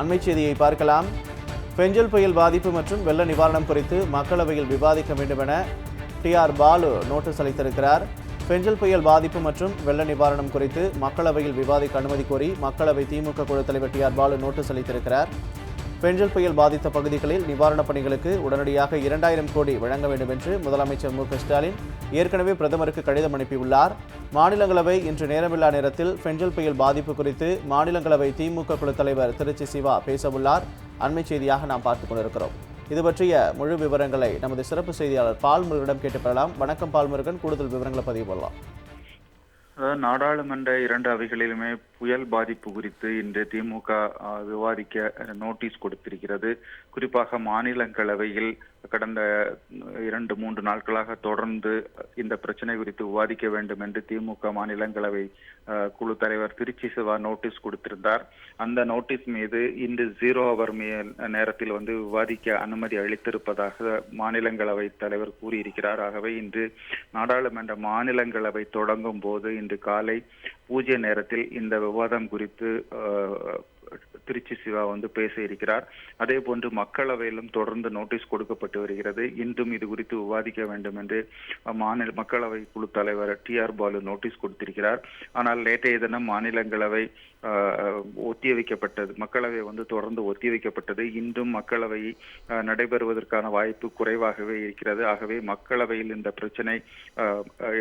அண்மை செய்தியை பார்க்கலாம். பெஞ்சல் புயல் பாதிப்பு மற்றும் வெள்ள நிவாரணம் குறித்து மக்களவையில் விவாதிக்க வேண்டும் என டிஆர் பாலு நோட்டீஸ் அளித்திருக்கிறார். பெஞ்சல் புயல் பாதிப்பு மற்றும் வெள்ள நிவாரணம் குறித்து மக்களவையில் விவாதிக்க அனுமதி கோரி மக்களவை திமுக குழு தலைவர் டிஆர் பாலு நோட்டீஸ் அளித்திருக்கிறார். பெஞ்சல் புயல் பாதித்த பகுதிகளில் நிவாரணப் பணிகளுக்கு உடனடியாக 2000 கோடி வழங்க வேண்டும் என்று முதலமைச்சர் மு க ஸ்டாலின் ஏற்கனவே பிரதமருக்கு கடிதம் அனுப்பியுள்ளார். மாநிலங்களவை இன்று நேரமில்லா நேரத்தில் பெஞ்சல் புயல் பாதிப்பு குறித்து மாநிலங்களவை திமுக குழு தலைவர் திருச்சி சிவா பேசவுள்ளார். அண்மை செய்தியாக நாம் பார்த்துக் கொண்டிருக்கிறோம். இது பற்றிய முழு விவரங்களை நமது சிறப்பு செய்தியாளர் பால்முருகனிடம் கேட்டு பெறலாம். வணக்கம் பால்முருகன், கூடுதல் விவரங்களை பதிவு பண்ணலாம். நாடாளுமன்ற 2 அவைகளிலுமே புயல் பாதிப்பு குறித்து இன்று திமுக விவாதிக்க நோட்டீஸ் கொடுத்திருக்கிறது. குறிப்பாக மாநிலங்களவையில் கடந்த 2-3 நாட்களாக தொடர்ந்து இந்த பிரச்சனை குறித்து விவாதிக்க வேண்டும் என்று திமுக மாநிலங்களவை குழு தலைவர் திருச்சி சிவா நோட்டீஸ் கொடுத்திருந்தார். அந்த நோட்டீஸ் மீது இன்று 0 ஹவர் நேரத்தில் விவாதிக்க அனுமதி அளித்திருப்பதாக மாநிலங்களவை தலைவர் கூறியிருக்கிறார். ஆகவே இன்று நாடாளுமன்ற மாநிலங்களவை தொடங்கும் போது இன்று காலை பூஜ்ய நேரத்தில் இந்த விவாதம் குறித்து திருச்சி சிவா பேச இருக்கிறார். அதே போன்று மக்களவையிலும் தொடர்ந்து நோட்டீஸ் கொடுக்கப்பட்டு வருகிறது. இன்றும் இது குறித்து விவாதிக்க வேண்டும் என்று மக்களவை குழு தலைவர் டிஆர் பாலு நோட்டீஸ் கொடுத்திருக்கிறார். ஆனால் நேற்றைய தினம் மாநிலங்களவை ஒத்திவைக்கப்பட்டது. மக்களவை தொடர்ந்து ஒத்திவைக்கப்பட்டது. இன்றும் மக்களவை நடைபெறுவதற்கான வாய்ப்பு குறைவாகவே இருக்கிறது. ஆகவே மக்களவையில் இந்த பிரச்சனை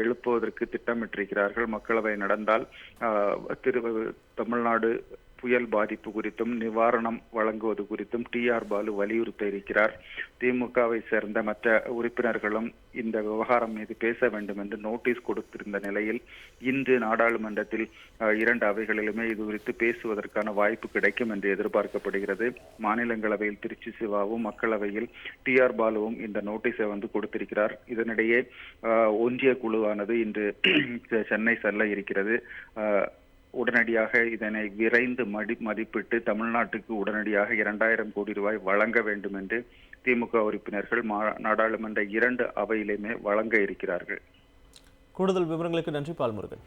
எழுப்புவதற்கு திட்டமிட்டிருக்கிறார்கள். மக்களவை நடந்தால் தமிழ்நாடு புயல் பாதிப்பு குறித்தும் நிவாரணம் வழங்குவது குறித்தும் டிஆர் பாலு வலியுறுத்த இருக்கிறார். திமுகவை சேர்ந்த மற்ற உறுப்பினர்களும் இந்த விவகாரம் மீது பேச வேண்டும் என்று நோட்டீஸ் கொடுத்திருந்த நிலையில் இன்று நாடாளுமன்றத்தில் 2 அவைகளிலுமே இது குறித்து பேசுவதற்கான வாய்ப்பு கிடைக்கும் என்று எதிர்பார்க்கப்படுகிறது. மாநிலங்களவையில் திருச்சி சிவாவும் மக்களவையில் டிஆர் பாலுவும் இந்த நோட்டீஸை கொடுத்திருக்கிறார். இதனிடையே ஒன்றிய குழுவானது இன்று சென்னை செல்ல இருக்கிறது. உடனடியாக இதனை விரைந்து மதிப்பிட்டு தமிழ்நாட்டுக்கு உடனடியாக 2000 கோடி ரூபாய் வழங்க வேண்டும் என்று திமுக உறுப்பினர்கள் நாடாளுமன்ற 2 அவையிலுமே வழங்க இருக்கிறார்கள். கூடுதல் விவரங்களுக்கு நன்றி பால்முருகன்.